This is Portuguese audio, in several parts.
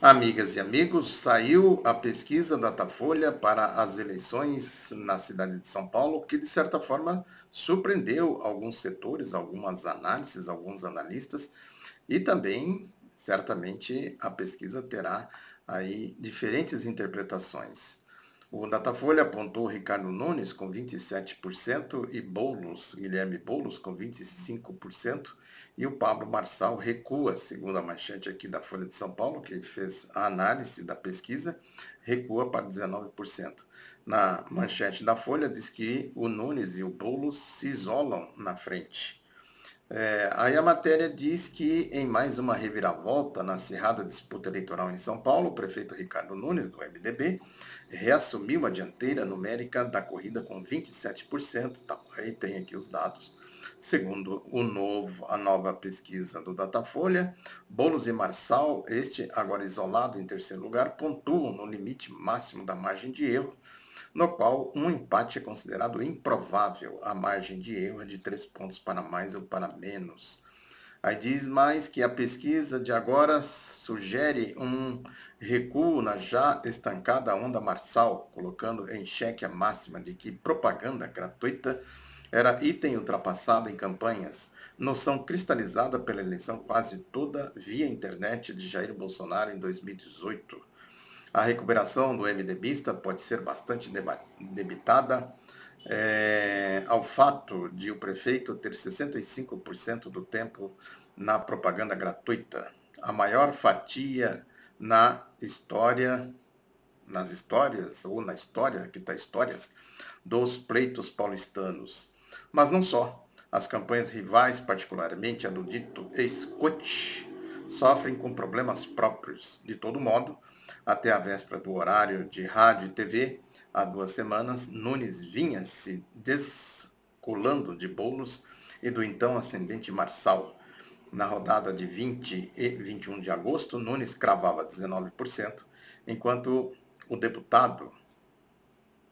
Amigas e amigos, saiu a pesquisa Datafolha para as eleições na cidade de São Paulo, que de certa forma surpreendeu alguns setores, algumas análises, alguns analistas, e também, certamente, a pesquisa terá aí diferentes interpretações. O Datafolha apontou Ricardo Nunes com 27% e Guilherme Boulos com 25%, e o Pablo Marçal recua, segundo a manchete aqui da Folha de São Paulo, que fez a análise da pesquisa, recua para 19%. Na manchete da Folha diz que o Nunes e o Boulos se isolam na frente. Aí a matéria diz que em mais uma reviravolta na acirrada disputa eleitoral em São Paulo, o prefeito Ricardo Nunes, do MDB, reassumiu a dianteira numérica da corrida com 27%. Tá, aí tem aqui os dados. Segundo a nova pesquisa do Datafolha, Boulos e Marçal, este agora isolado em terceiro lugar, pontuam no limite máximo da margem de erro, no qual um empate é considerado improvável. A margem de erro é de 3 pontos para mais ou para menos. Aí diz mais que a pesquisa de agora sugere um recuo na já estancada onda Marçal, colocando em xeque a máxima de que propaganda gratuita era item ultrapassado em campanhas, noção cristalizada pela eleição quase toda via internet de Jair Bolsonaro em 2018. A recuperação do MDBista pode ser bastante debitada ao fato de o prefeito ter 65% do tempo na propaganda gratuita, a maior fatia na história, nas histórias, ou na história, que está histórias, dos pleitos paulistanos. Mas não só. As campanhas rivais, particularmente a do dito ex-coach, sofrem com problemas próprios. De todo modo, até a véspera do horário de rádio e TV, há 2 semanas, Nunes vinha se descolando de Boulos e do então ascendente Marçal. Na rodada de 20 e 21 de agosto, Nunes cravava 19%, enquanto o deputado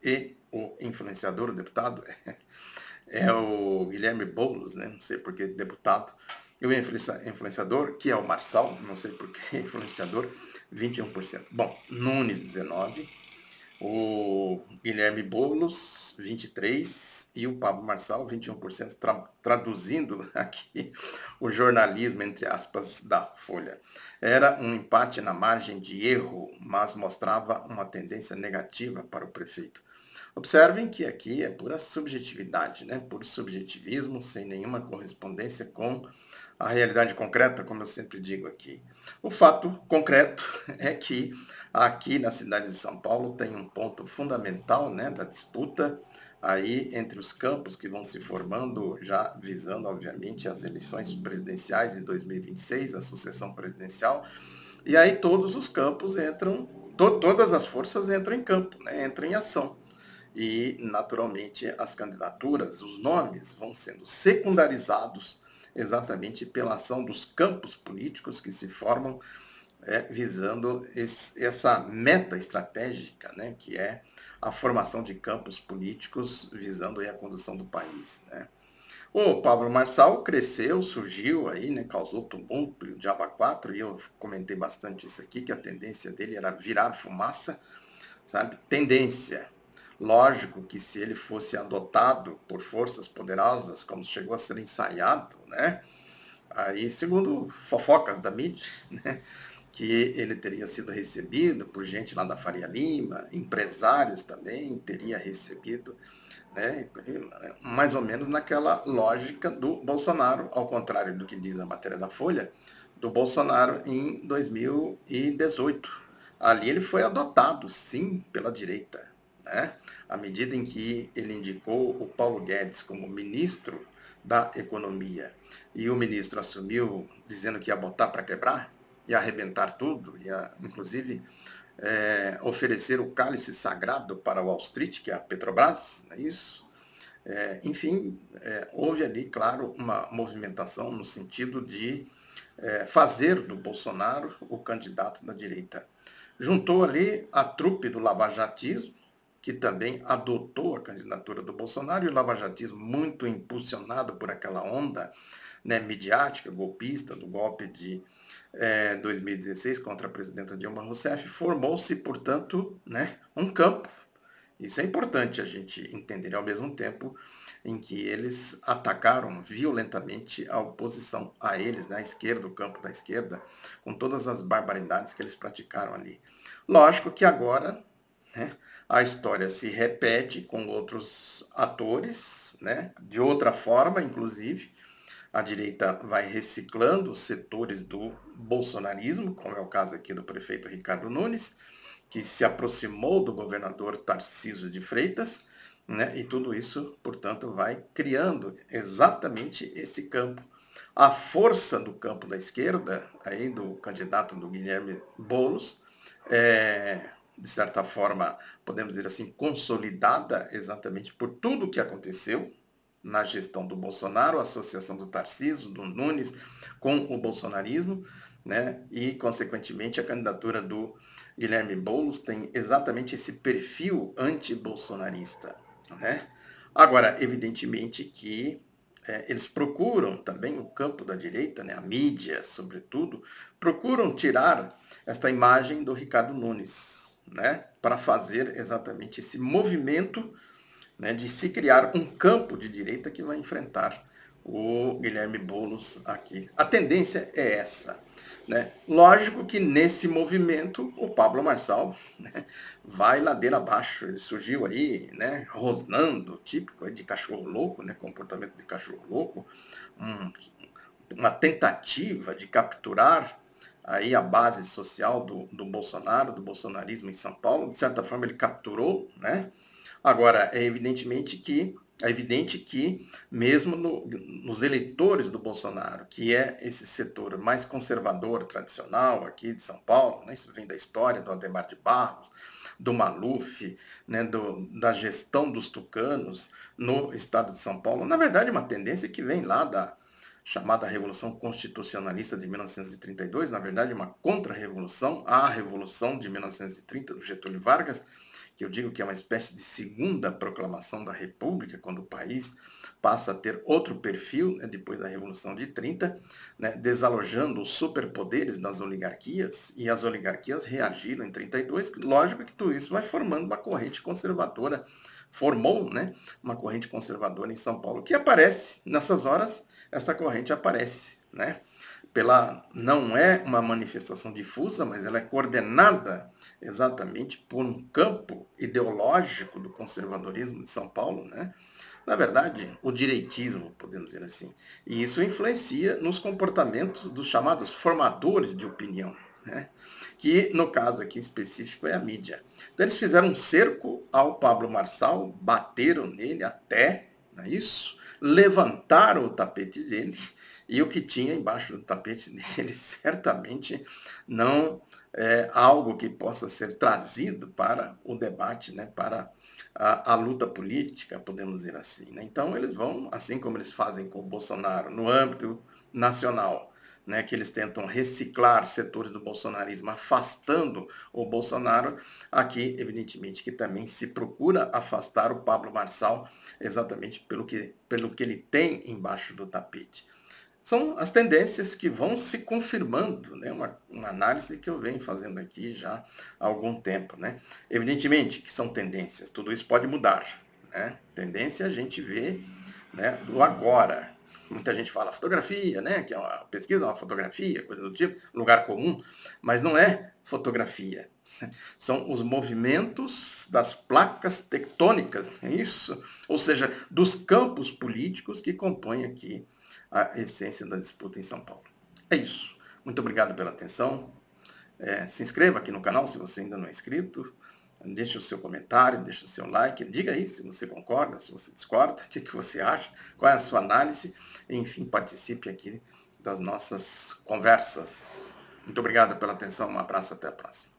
e o influenciador, o deputado, é o Guilherme Boulos, né? Não sei por que deputado, e o influenciador, que é o Marçal, não sei por que influenciador, 21%. Bom, Nunes 19%, o Guilherme Boulos 23% e o Pablo Marçal 21%, traduzindo aqui o jornalismo, entre aspas, da Folha. Era um empate na margem de erro, mas mostrava uma tendência negativa para o prefeito. Observem que aqui é pura subjetividade, né? Puro subjetivismo, sem nenhuma correspondência com a realidade concreta, como eu sempre digo aqui. O fato concreto é que aqui na cidade de São Paulo tem um ponto fundamental, né, da disputa aí entre os campos que vão se formando, já visando, obviamente, as eleições presidenciais em 2026, a sucessão presidencial, e aí todos os campos entram, todas as forças entram em campo, né, entram em ação. E, naturalmente, as candidaturas, os nomes vão sendo secundarizados exatamente pela ação dos campos políticos que se formam visando essa meta estratégica, né, que é a formação de campos políticos visando aí a condução do país, né. O Pablo Marçal cresceu, surgiu aí, né, causou tumulto, o Diabo 4, e eu comentei bastante isso aqui, que a tendência dele era virar fumaça, sabe? Tendência. Lógico que se ele fosse adotado por forças poderosas, como chegou a ser ensaiado, né? Aí, segundo fofocas da mídia, né, que ele teria sido recebido por gente lá da Faria Lima, empresários também teria recebido, né, mais ou menos naquela lógica do Bolsonaro, ao contrário do que diz a matéria da Folha, do Bolsonaro em 2018. Ali ele foi adotado, sim, pela direita, né? À medida em que ele indicou o Paulo Guedes como ministro da Economia e o ministro assumiu dizendo que ia botar para quebrar, ia arrebentar tudo, ia inclusive oferecer o cálice sagrado para Wall Street, que é a Petrobras, não é isso? Enfim, houve ali, claro, uma movimentação no sentido de fazer do Bolsonaro o candidato da direita. Juntou ali a trupe do lavajatismo, que também adotou a candidatura do Bolsonaro, e o lavajatismo, muito impulsionado por aquela onda, né, midiática, golpista, do golpe de 2016 contra a presidenta Dilma Rousseff, formou-se, portanto, né, um campo. Isso é importante a gente entender, ao mesmo tempo em que eles atacaram violentamente a oposição a eles, né, a esquerda, o campo da esquerda, com todas as barbaridades que eles praticaram ali. Lógico que agora, né, a história se repete com outros atores, né, de outra forma, inclusive. A direita vai reciclando os setores do bolsonarismo, como é o caso aqui do prefeito Ricardo Nunes, que se aproximou do governador Tarcísio de Freitas, né? E tudo isso, portanto, vai criando exatamente esse campo. A força do campo da esquerda, aí do candidato do Guilherme Boulos, de certa forma, podemos dizer assim, consolidada exatamente por tudo o que aconteceu na gestão do Bolsonaro, a associação do Tarcísio, do Nunes com o bolsonarismo, né? E, consequentemente, a candidatura do Guilherme Boulos tem exatamente esse perfil anti-bolsonarista, né? Agora, evidentemente que eles procuram também, o campo da direita, né, a mídia, sobretudo, procuram tirar esta imagem do Ricardo Nunes, né, para fazer exatamente esse movimento, né, de se criar um campo de direita que vai enfrentar o Guilherme Boulos aqui. A tendência é essa. Né? Lógico que nesse movimento o Pablo Marçal, né, vai ladeira abaixo. Ele surgiu aí, né, rosnando, típico de cachorro louco, né, comportamento de cachorro louco, uma tentativa de capturar aí a base social do Bolsonaro, do bolsonarismo em São Paulo. De certa forma ele capturou, né? Agora, é evidente que mesmo nos eleitores do Bolsonaro, que é esse setor mais conservador, tradicional aqui de São Paulo, né, isso vem da história do Adhemar de Barros, do Maluf, né, da gestão dos tucanos no estado de São Paulo, na verdade uma tendência que vem lá da chamada Revolução Constitucionalista de 1932, na verdade uma contra-revolução à Revolução de 1930 do Getúlio Vargas, que eu digo que é uma espécie de segunda proclamação da República, quando o país passa a ter outro perfil, né, depois da Revolução de 30, né, desalojando os superpoderes das oligarquias, e as oligarquias reagiram em 32, lógico que tudo isso vai formando uma corrente conservadora, formou, né, uma corrente conservadora em São Paulo, que aparece, nessas horas, essa corrente aparece, né, não é uma manifestação difusa, mas ela é coordenada exatamente por um campo ideológico do conservadorismo de São Paulo, né? Na verdade, o direitismo, podemos dizer assim. E isso influencia nos comportamentos dos chamados formadores de opinião, né? Que, no caso aqui específico, é a mídia. Então, eles fizeram um cerco ao Pablo Marçal, bateram nele até, não é isso? Levantaram o tapete dele, e o que tinha embaixo do tapete dele certamente não é algo que possa ser trazido para o debate, né, para a luta política, podemos dizer assim. Né? Então, eles vão, assim como eles fazem com o Bolsonaro, no âmbito nacional, né, que eles tentam reciclar setores do bolsonarismo, afastando o Bolsonaro, aqui, evidentemente, que também se procura afastar o Pablo Marçal, exatamente pelo que ele tem embaixo do tapete. São as tendências que vão se confirmando, né? Uma análise que eu venho fazendo aqui já há algum tempo. Né? Evidentemente que são tendências, tudo isso pode mudar. Né? Tendência a gente vê, né, do agora. Muita gente fala fotografia, né, que é uma pesquisa, uma fotografia, coisa do tipo, lugar comum, mas não é fotografia. São os movimentos das placas tectônicas, é isso? Ou seja, dos campos políticos que compõem aqui a essência da disputa em São Paulo. É isso. Muito obrigado pela atenção. Se inscreva aqui no canal se você ainda não é inscrito. Deixe o seu comentário, deixe o seu like. Diga aí se você concorda, se você discorda, o que você acha, qual é a sua análise. Enfim, participe aqui das nossas conversas. Muito obrigado pela atenção. Um abraço, até a próxima.